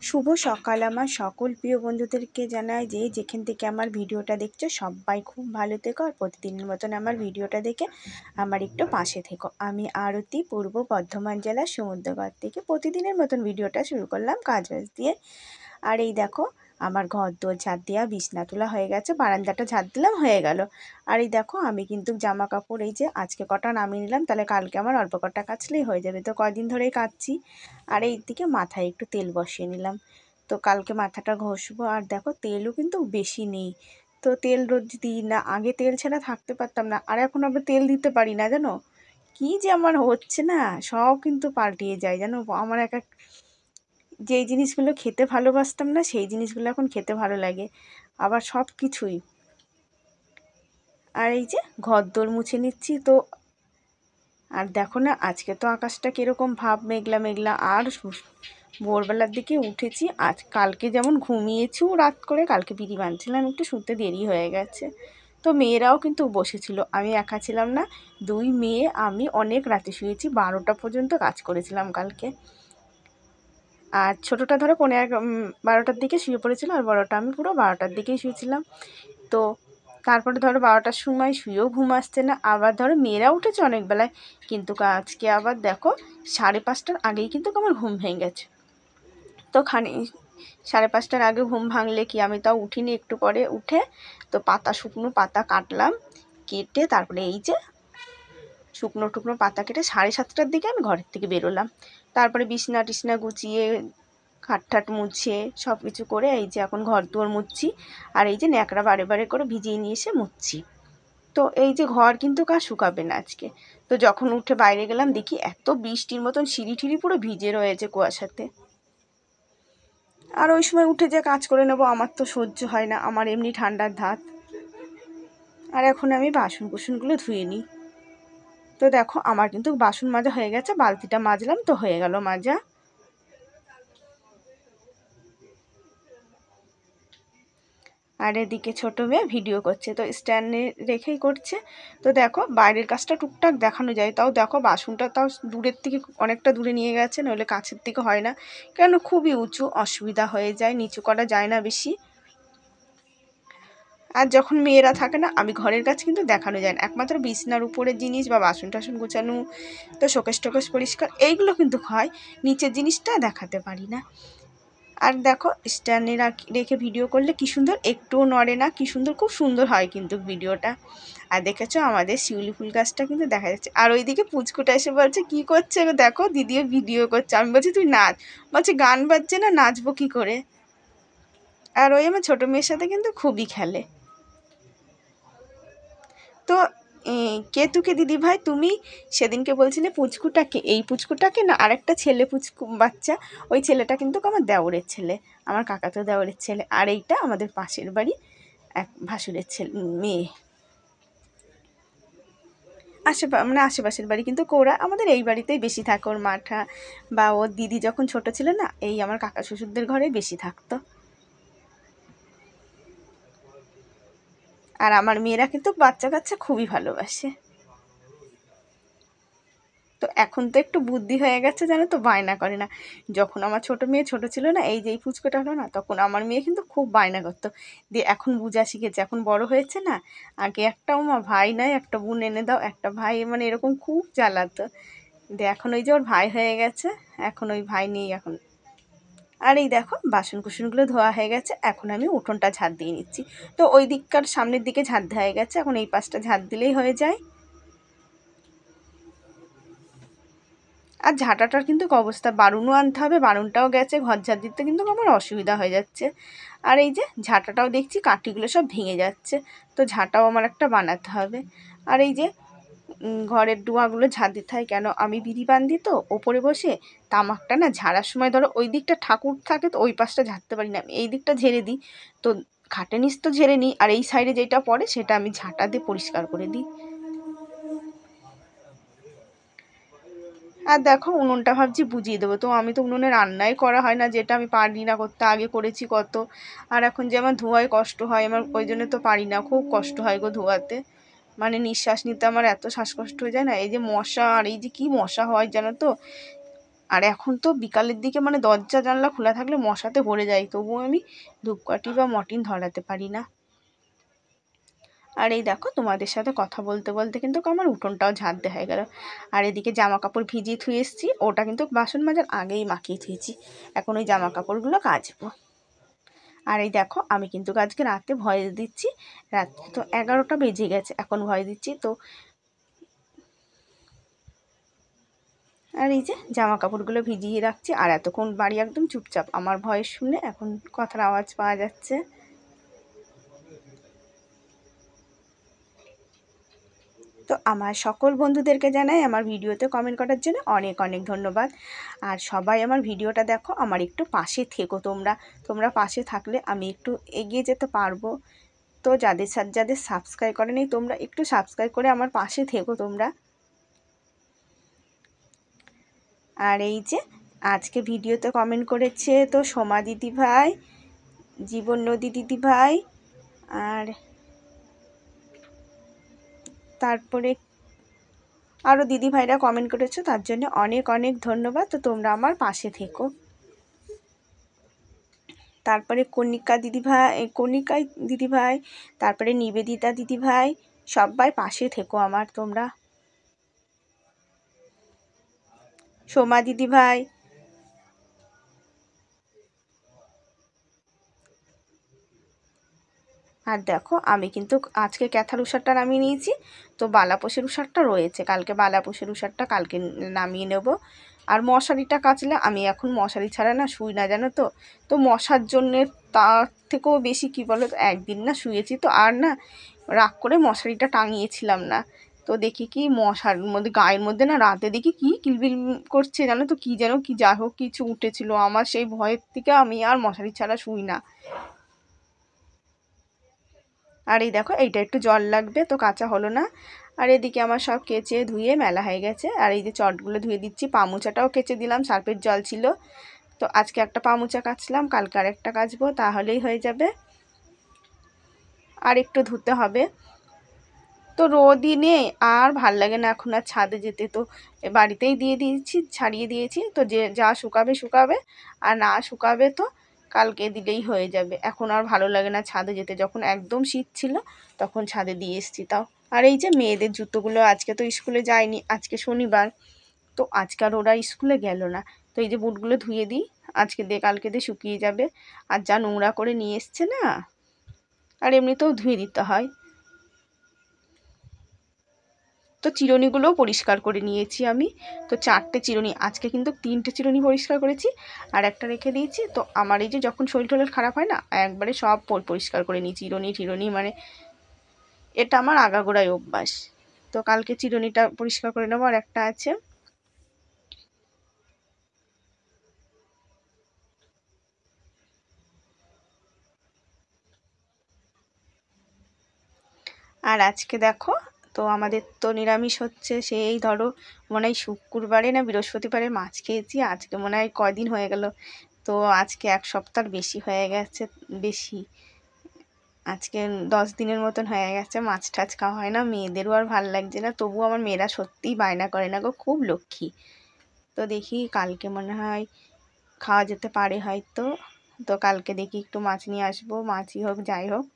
শুভ সকাল আমার সকল প্রিয় বন্ধুদেরকে জানাই যে যেখান থেকে আমার ভিডিওটা দেখছো সবাই খুব ভালো থেকো আর প্রতিদিনের মতন আমার ভিডিওটা দেখে আমার একটু পাশে থেকো। আমি আরতি, পূর্ব বর্ধমান জেলার সমুদ্রগড় থেকে প্রতিদিনের মতন ভিডিওটা শুরু করলাম কাজবাজ দিয়ে। আর এই দেখো আমার ঘর দোর ঝাড় দেওয়া, বিছনা তোলা হয়ে গেছে, বারান্দাটা ঝাড় দিলাম হয়ে গেল। আর এই দেখো আমি কিন্তু জামা কাপড় এই যে আজকে কটা নামিয়ে নিলাম, তাহলে কালকে আমার অল্প কটা কাচলেই হয়ে যাবে, তো কয়দিন ধরেই কাচ্ছি। আর এই দিকে মাথায় একটু তেল বসিয়ে নিলাম, তো কালকে মাথাটা ঘষবো। আর দেখো তেলও কিন্তু বেশি নেই, তো তেল রোজ দিই না, আগে তেল ছাড়া থাকতে পারতাম না, আর এখন আবার তেল দিতে পারি না জানো। কি যে আমার হচ্ছে না, সব কিন্তু পাল্টিয়ে যায় জানো। আমার এক এক যেই জিনিসগুলো খেতে ভালোবাসতাম না সেই জিনিসগুলো এখন খেতে ভালো লাগে, আবার সব কিছুই। আর এই যে ঘর দোর মুছে নিচ্ছি তো। আর দেখো না আজকে তো আকাশটা কীরকম ভাব, মেঘলা মেঘলা। আর ভোরবেলার দিকে উঠেছি, আজ কালকে যেমন ঘুমিয়েছিও রাত করে, কালকে বিড়ি বাঁধছিলাম, একটু শুতে দেরি হয়ে গেছে। তো মেয়েরাও কিন্তু বসেছিল, আমি একা ছিলাম না, দুই মেয়ে আমি অনেক রাতে শুয়েছি, 12টা পর্যন্ত কাজ করেছিলাম কালকে। আর ছোটোটা ধরো 12টার দিকে শুয়ে পড়েছিল, আর বড়টা আমি পুরো 12টার দিকেই শুয়েছিলাম। তো তারপরে ধরো 12টার সময় শুয়েও ঘুম আসছে না, আবার ধরো মেয়েরা উঠেছে অনেক বেলায়, কিন্তু আজকে আবার দেখো 5:30টার আগেই কিন্তু আমার ঘুম ভেঙে গেছে। তো 5:30টার আগে ঘুম ভাঙলে কি, আমি তাও উঠিনি, একটু পরে উঠে তো শুকনো পাতা কাটলাম, কেটে তারপরে এই যে শুকনো টুকনো পাতা কেটে 7:30টার দিকে আমি ঘরের থেকে বেরোলাম। তারপরে বিছনা টিছনা গুছিয়ে খাট ঠাট মুছে সব কিছু করে এই যে এখন ঘর দুয়ার মুছছি। আর এই যে ন্যাকড়া বারে বারে করে ভিজিয়ে নিয়ে এসে মুছছি। তো এই যে ঘর কিন্তু শুকাবে না আজকে। তো যখন উঠে বাইরে গেলাম দেখি এত বৃষ্টির মতন সিঁড়ি টিড়ি পুরো ভিজে রয়েছে কুয়াশাতে। আর ওই সময় উঠে যে কাজ করে নেবো আমার তো সহ্য হয় না, আমার এমনি ঠান্ডার ধাত। আর এখন আমি বাসন কুসনগুলো ধুয়ে নিই। তো দেখো আমার কিন্তু বাসন মাজা হয়ে গেছে, বালতিটা মাজলাম তো হয়ে গেল মাজা। আর এদিকে ছোটো মেয়ে ভিডিও করছে, তো স্ট্যান্ডে রেখেই করছে। তো দেখো বাইরের কাজটা টুকটাক দেখানো যায়, তাও দেখো বাসনটা তাও দূরের থেকে অনেকটা দূরে নিয়ে গেছে, নইলে কাছের থেকে হয় না, কেন খুবই উঁচু, অসুবিধা হয়ে যায়, নিচু করা যায় না বেশি। আর যখন মেয়েরা থাকে না, আমি ঘরের কাজ কিন্তু দেখানো যায় না, একমাত্র বিছনার উপরের জিনিস বা বাসন টাসন গোছানো, তো শোকেস টোকেস পরিষ্কার, এইগুলো কিন্তু হয়, নিচের জিনিসটা দেখাতে পারি না। আর দেখো স্ট্যান্ডে রেখে ভিডিও করলে কি সুন্দর, একটুও নড়ে না, কি সুন্দর, খুব সুন্দর হয় কিন্তু ভিডিওটা। আর দেখেছো আমাদের শিউলি ফুল গাছটা কিন্তু দেখা যাচ্ছে। আর ওইদিকে পুচকুটা এসে বলছে কি করছে দেখো, দিদিও ভিডিও করছে। আমি বলছি তুই নাচ, বলছে গান বাজছে না, নাচবো কি করে। আর ওই আমার ছোটো মেয়ের সাথে কিন্তু খুবই খেলে। তো কেতুকে দিদি ভাই তুমি সেদিনকে বলছিলে পুচকুটাকে, এই পুচকুটাকে না আরেকটা ছেলে বাচ্চা, ওই ছেলেটা কিন্তু আমার দেওরের ছেলে, আমার কাকাতো দেওরের ছেলে। আর এইটা আমাদের পাশের বাড়ি এক ভাসুরের ছেলে মেয়ে, মানে আশেপাশের বাড়ি, কিন্তু ওরা আমাদের এই বাড়িতেই বেশি থাকে, ওর মাঠা বা ওর দিদি যখন ছোট ছিল না, এই আমার কাকা শ্বশুরদের ঘরে বেশি থাকতো। আর আমার মেয়েরা কিন্তু বাচ্চা কাচ্চা খুবই ভালোবাসে। তো এখন তো একটু বুদ্ধি হয়ে গেছে জানো, তো বায়না করে না। যখন আমার ছোটো মেয়ে ছোটো ছিল না, এই যে এই পুচকোটা হলো না, তখন আমার মেয়ে কিন্তু খুব বায়না করতো, দিয়ে এখন বুঝা শিখেছে, এখন বড় হয়েছে না। আগে একটা ভাই নয় একটা বোন এনে দাও, একটা ভাই, মানে এরকম খুব জ্বালাতো। দিয়ে এখন ওই যে ওর ভাই হয়ে গেছে, এখন ওই ভাই নেই এখন। আর এই দেখো বাসন কুসনগুলো ধোয়া হয়ে গেছে, এখন আমি উঠোনটা ঝাড় দিয়ে নিচ্ছি। তো ওই দিককার সামনের দিকে ঝাড় দেওয়া হয়ে গেছে, এখন এই পাশটা ঝাড় দিলেই হয়ে যায়। আর ঝাঁটাটার কিন্তু অবস্থা, বারুনও আনতে হবে, বারুনটাও গেছে, ঘর ঝাড় দিতে কিন্তু আমার অসুবিধা হয়ে যাচ্ছে। আর এই যে ঝাঁটাটাও দেখছি কাঠিগুলো সব ভেঙে যাচ্ছে, তো ঝাঁটাও আমার একটা বানাতে হবে। আর এই যে ঘরের ডুয়াগুলো ঝাড় দিতে হয়, কেন আমি বিড়ি বান্ধি তো ওপরে বসে, তামাকটা না ঝাড়ার সময় ধরো ওই দিকটা ঠাকুর থাকে, তো ওই পাশটা ঝাড়তে পারি না, আমি এই দিকটা ঝেড়ে দিই। তো খাটে নিচ তো ঝেড়ে নিই, আর এই সাইডে যেটা পড়ে সেটা আমি ঝাঁটা দিয়ে পরিষ্কার করে দিই। আর দেখো উনুনটা ভাবছি বুঝিয়ে দেবো, তো আমি তো উনুনে রান্নাই করা হয় না, যেটা আমি পারি না করতে, আগে করেছি কত। আর এখন যে আমার ধোয়ায় কষ্ট হয় আমার, ওই জন্য তো পারি না, খুব কষ্ট হয় গো ধোয়াতে, মানে নিঃশ্বাস নিতে আমার এত শ্বাসকষ্ট হয়ে যায় না, এই যে মশা, আর এই যে কি মশা হয় জানো তো। আর এখন তো বিকালের দিকে মানে দরজা জানলা খোলা থাকলে মশাতে ভরে যায়, তবুও আমি ধূপকাঠি বা মর্টিন ধরাতে পারি না। আর এই দেখো তোমাদের সাথে কথা বলতে বলতে কিন্তু আমার উঠোনটাও ঝাড়তে হয়ে গেল। আর এদিকে জামা কাপড় ভিজিয়ে থুয়ে এসেছি, ওটা কিন্তু বাসন মাজার আগেই মাখিয়ে থুয়েছি, এখন ওই জামা কাপড়গুলো কাচবো। আর এই দেখো আমি কিন্তু আজকে রাতে ভয়েস দিচ্ছি, রাত্রে তো 11টা বেজে গেছে, এখন ভয়েস দিচ্ছি তো। আর এই যে জামা কাপড়গুলো ভিজিয়ে রাখছি, আর এতক্ষণ বাড়ি একদম চুপচাপ, আমার ভয়েস শুনে এখন কথার আওয়াজ পাওয়া যাচ্ছে। তো আমার সকল বন্ধুদেরকে জানাই আমার ভিডিওতে কমেন্ট করার জন্য অনেক অনেক ধন্যবাদ। আর সবাই আমার ভিডিওটা দেখো, আমার একটু পাশে থেকো তোমরা পাশে থাকলে আমি একটু এগিয়ে যেতে পারবো। তো যাদের সাবস্ক্রাইব করেনি তোমরা একটু সাবস্ক্রাইব করে আমার পাশে থেকো তোমরা। আর এই যে আজকে ভিডিওতে কমেন্ট করেছে তো সোমা দিদি ভাই, জীবন নদী দিদি ভাই, আর তারপরে আরও দিদি ভাইরা কমেন্ট করেছো, তার জন্য অনেক অনেক ধন্যবাদ। তো তোমরা আমার পাশে থেকো। তারপরে কণিকা দিদি ভাই, তারপরে নিবেদিতা দিদি ভাই, সবাই পাশে থেকো আমার তোমরা। সোমা দিদি ভাই, আর দেখো আমি কিন্তু আজকে ক্যাথার উষারটা নামিয়ে নিয়েছি, তো বালাপোষের উষারটা রয়েছে, কালকে বালাপোষের উষারটা কালকে নামিয়ে নেব। আর মশারিটা কাচলে আমি এখন মশারি ছাড়া না শুই না, জানো তো। তো মশার জন্যে তার থেকেও বেশি কী বলো তো, একদিন না শুয়েছি তো আর না রাগ করে মশারিটা টাঙিয়েছিলাম না, তো দেখি কি মশার মধ্যে গায়ের মধ্যে না রাতে দেখি কি কিলবিল করছে, জানো তো, কি যেন কি যাই হোক কিছু উঠেছিল, আমার সেই ভয়ের থেকে আমি আর মশারি ছাড়া শুই না। আর এই দেখো এইটা একটু জল লাগবে, তো কাঁচা হলো না। আর এদিকে আমার সব কেচে ধুয়ে মেলা হয়ে গেছে, আর এই যে চটগুলো ধুয়ে দিচ্ছি, পামোচাটাও কেচে দিলাম, সার্ফের জল ছিল। তো আজকে একটা পামোচা কাচলাম, কালকে আর একটা কাচবো, তাহলেই হয়ে যাবে। আর একটু ধুতে হবে, তো রোদই নেই আর ভাল লাগে না এখন আর ছাদে যেতে, তো বাড়িতেই দিয়ে দিয়েছি, ছাড়িয়ে দিয়েছি, তো যে যা শুকাবে শুকাবে, আর না শুকাবে তো কালকে দিলেই হয়ে যাবে। এখন আর ভালো লাগে না ছাদে যেতে, যখন একদম শীত ছিল তখন ছাদে দিয়ে এসছি তাও। আর এই যে মেয়েদের জুতোগুলো, আজকে তো স্কুলে যায়নি, আজকে শনিবার, তো আজকে আর ওরা স্কুলে গেল না, তো এই যে বুটগুলো ধুয়ে দিই, আজকে দিয়ে কালকে দিয়ে শুকিয়ে যাবে। আর যা নোংরা করে নিয়ে এসছে না, আর এমনিতেও ধুয়ে দিতে হয়। তো চিরুনিগুলোও পরিষ্কার করে নিয়েছি আমি, তো 4টে চিরুনি, আজকে কিন্তু 3টে চিরুনি পরিষ্কার করেছি আর একটা রেখে দিয়েছি। তো আমার এই যে যখন শরীর টরীর খারাপ হয় না, একবারে সব পরিষ্কার করে নিই, চিরুনি মানে এটা আমার আগাগোড়াই অভ্যাস। তো কালকে চিরুনিটা পরিষ্কার করে নেবো, আর একটা আছে। আর আজকে দেখো, তো আমাদের তো নিরামিষ হচ্ছে, সেই ধরো মনে হয় শুক্রবারে না বৃহস্পতিবারে মাছ খেয়েছি, আজকে মনে হয় কয়দিন হয়ে গেল, তো আজকে 1 সপ্তাহ বেশি হয়ে গেছে, বেশি আজকে 10 দিনের মতন হয়ে গেছে মাছ টাছ খাওয়া হয় না, মেয়েদেরও আর ভাল লাগছে না, তবুও আমার মেয়েরা সত্যিই বায়না করে না গো, খুব লক্ষ্মী। তো দেখি কালকে মনে হয় খাওয়া যেতে পারে হয়তো, তো কালকে দেখি একটু মাছ নিয়ে আসবো, মাছই হোক যাই হোক।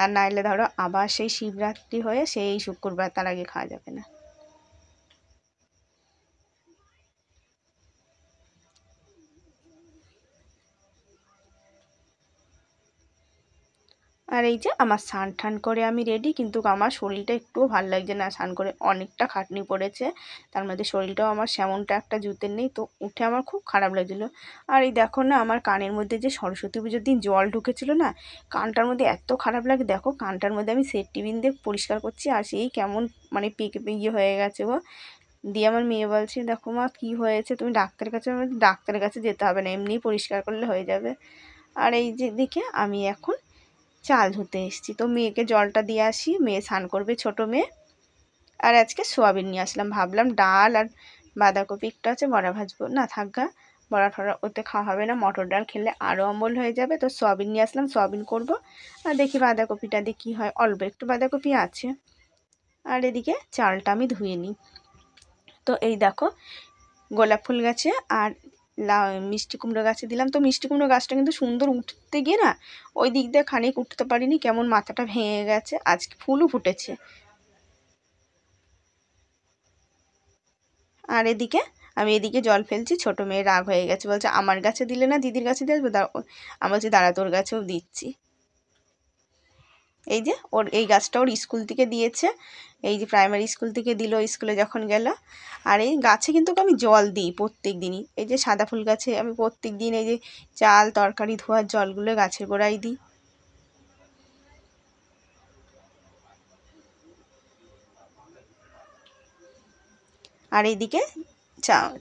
আর নাইলে ধরো আবার সেই শিবরাত্রি হয়ে সেই শুক্রবার, তার আগে খাওয়া যাবে না। আর এই যে আমার স্নান টান করে আমি রেডি, কিন্তু আমার শরীরটা একটুও ভালো লাগছে না, স্নান করে অনেকটা খাটনি পড়েছে, তার মধ্যে শরীরটাও আমার সেমনটা একটা জুতের নেই, তো উঠে আমার খুব খারাপ লাগছিলো। আর এই দেখো না আমার কানের মধ্যে যে সরস্বতী পুজোর দিন জল ঢুকেছিল না, কানটার মধ্যে এত খারাপ লাগে, দেখো কানটার মধ্যে আমি সেফটি পিন দিয়ে পরিষ্কার করছি, আর সেই কেমন মানে পেকে পেকে হয়ে গেছে গো। দিয়ে আমার মেয়ে বলছে দেখো মা কী হয়েছে, তুমি ডাক্তারের কাছে, ডাক্তারের কাছে যেতে হবে না, এমনিই পরিষ্কার করলে হয়ে যাবে। আর এই যে দিকে আমি এখন চাল ধুতে এসেছি, তো মেয়েকে জলটা দিয়ে আসি, মেয়ে স্নান করবে, ছোটো মেয়ে। আর আজকে সোয়াবিন নিয়ে আসলাম, ভাবলাম ডাল আর বাঁধাকপি একটু আছে, বড়া ভাজবো না, থাকা বড়া ঠড়া ওতে খাওয়া হবে না, মটর ডাল খেলে আরও অম্বল হয়ে যাবে, তো সোয়াবিন নিয়ে আসলাম, সোয়াবিন করবো। আর দেখি বাঁধাকপিটা দিয়ে কী হয়, অল্প একটু বাঁধাকপি আছে। আর এদিকে চালটা আমি ধুয়ে নিই। তো এই দেখো গোলাপ ফুল গাছে আর মিষ্টি কুমড়ো গাছে দিলাম। তো মিষ্টি কুমড়ো গাছটা কিন্তু সুন্দর উঠতে গিয়ে না ওই দিক দিয়ে খানিক উঠতে পারিনি, কেমন মাথাটা ভেঙে গেছে। আজকে ফুলও ফুটেছে। আর এদিকে আমি এদিকে জল ফেলছি, ছোটো মেয়ে রাগ হয়ে গেছে, বলছে আমার গাছে দিলে না দিদির গাছে দিয়ে আসবো। আমি বলছি দাঁড়া তোর গাছেও দিচ্ছি। এই যে ওর এই গাছটা ওর স্কুল থেকে দিয়েছে, এই যে প্রাইমারি স্কুল থেকে দিল স্কুলে যখন গেল। আর এই গাছে কিন্তু আমি জল দিই প্রত্যেক দিনই। এই যে সাদা ফুল গাছে আমি প্রত্যেক দিন এই যে চাল তরকারি ধোয়ার জলগুলো গাছের গোড়ায় দিই। আর এইদিকে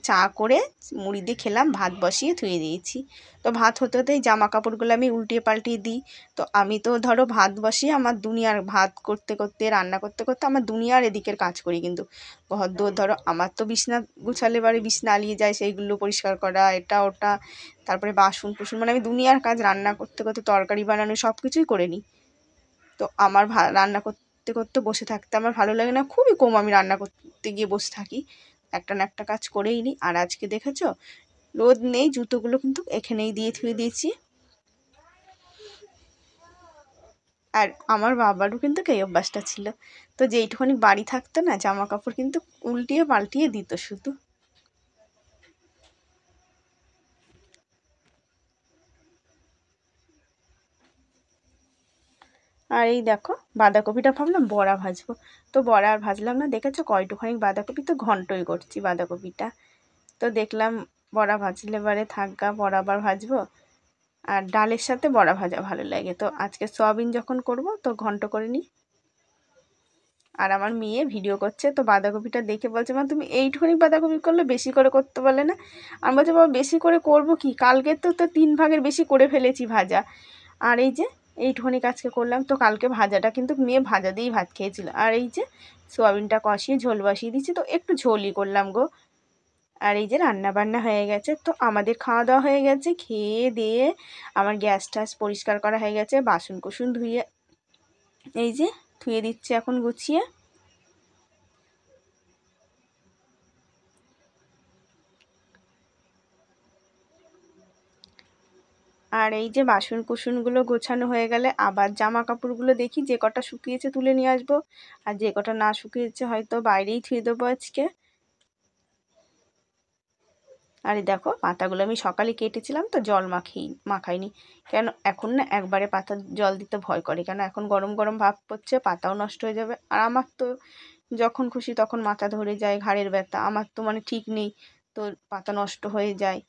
চা করে মুড়ি দিয়ে খেলাম, ভাত বসিয়ে ধুয়ে দিয়েছি। তো ভাত হতে হতেই জামা কাপড়গুলো আমি উল্টিয়ে পাল্টিয়ে দিই। তো আমি তো ধরো ভাত বসিয়ে আমার দুনিয়ার ভাত করতে করতে রান্না করতে করতে আমার দুনিয়ার এদিকের কাজ করি। কিন্তু ঘর দোর ধরো আমার তো বিছনা গুছালে বাড়ি বিছনা আলিয়ে যায়, সেইগুলো পরিষ্কার করা এটা ওটা, তারপরে বাসন কুসন, মানে আমি দুনিয়ার কাজ রান্না করতে করতে তরকারি বানানো সব কিছুই করে নিই। তো আমার রান্না করতে করতে বসে থাকতে আমার ভালো লাগে না, খুবই কম আমি রান্না করতে গিয়ে বসে থাকি, একটা না একটা কাজ করেই নিই। আর আজকে দেখেছো রোদ নেই, জুতোগুলো কিন্তু এখানেই দিয়ে ধুয়ে দিয়েছি। আর আমার বাবারও কিন্তু এই অভ্যাসটা ছিল, তো যেইটুখানি বাড়ি থাকতো না জামা কাপড় কিন্তু উল্টিয়ে পাল্টিয়ে দিত শুধু। আর এই দেখো বাঁধাকপিটা ভাবলাম বড়া ভাজবো, তো বড়া আর ভাজলাম না। দেখেছো কয়টুখানি বাঁধাকপি, তো ঘন্টই করছি বাঁধাকপিটা। তো দেখলাম বড়া ভাজলে বারে থাকগা, বড়া আবার ভাজবো। আর ডালের সাথে বড়া ভাজা ভালো লাগে, তো আজকে সয়াবিন যখন করব তো ঘন্ট করে নিই। আর আমার মেয়ে ভিডিও করছে, তো বাঁধাকপিটা দেখে বলছে মা তুমি এইটুখানি বাঁধাকপি করলে বেশি করে করতে পারলে না। আমি বলছি বাবা বেশি করে করব কি, কালকে তো 3 ভাগের বেশি করে ফেলেছি ভাজা। আর এই যে এইটুখানি কাজকে করলাম। তো কালকে ভাজাটা কিন্তু মেয়ে ভাজা দিয়েই ভাত খেয়েছিল। আর এই যে সোয়াবিনটা কষিয়ে ঝোল বসিয়ে দিচ্ছি, তো একটু ঝোলই করলাম গো। আর এই যে রান্না বান্না হয়ে গেছে, তো আমাদের খাওয়া দাওয়া হয়ে গেছে, খেয়ে দিয়ে আমার গ্যাস ট্যাস পরিষ্কার করা হয়ে গেছে, বাসন কুসুন ধুয়ে এই যে ধুয়ে দিচ্ছি এখন গুছিয়ে। আর এই যে বাসন কুসনগুলো গোছানো হয়ে গেলে আবার জামা কাপড়গুলো দেখি যে কটা শুকিয়েছে তুলে নিয়ে আসবো, আর যে কটা না শুকিয়েছে হয়তো বাইরেই ধুয়ে দেবো আজকে। আর এই দেখো পাতাগুলো আমি সকালে কেটেছিলাম, তো জল মাখাইনি। কেন এখন না একবারে পাতা জল দিতে ভয় করে, কেন এখন গরম গরম ভাব পড়ছে, পাতাও নষ্ট হয়ে যাবে। আর আমার তো যখন খুশি তখন মাথা ধরে যায়, ঘাড়ের ব্যথা আমার তো মানে ঠিক নেই, তো পাতা নষ্ট হয়ে যায়।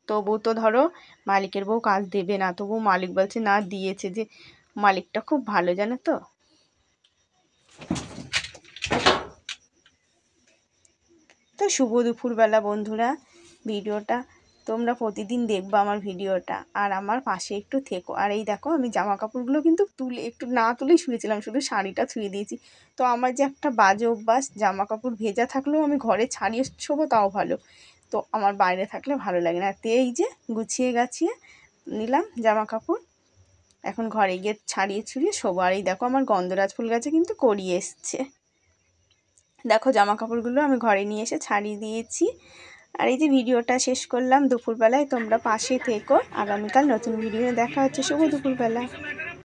তবু তো ধরো মালিকের বউ কাজ দেবে না, তবু মালিক বলছে না দিয়েছে, যে মালিকটা খুব ভালো জানো তো। তো শুভ দুপুরবেলা বন্ধুরা, ভিডিওটা তোমরা প্রতিদিন দেখবা আমার ভিডিওটা, আর আমার পাশে একটু থেকো। আর এই দেখো আমি জামা কাপড়গুলো কিন্তু একটু না তুলেই শুয়েছিলাম, শুধু শাড়িটা ছুঁয়ে দিয়েছি। তো আমার যে একটা বাজে অভ্যাস, জামা কাপড় ভেজা থাকলেও আমি ঘরে ছাড়িয়ে শোবো তাও ভালো, তো আমার বাইরে থাকলে ভালো লাগে না। তো এই যে গুছিয়ে গাছিয়ে নিলাম জামা কাপড়, এখন ঘরে গিয়ে ছাড়িয়ে ছুড়িয়ে শোবো। আর এই দেখো আমার গন্ধরাজ ফুল গাছে কিন্তু করিয়ে এসছে। দেখো জামা কাপড়গুলো আমি ঘরে নিয়ে এসে ছাড়িয়ে দিয়েছি। আর এই যে ভিডিওটা শেষ করলাম দুপুরবেলায়, তোমরা পাশে থেকো, আগামীকাল নতুন ভিডিও দেখা হচ্ছে। শুভ দুপুরবেলা।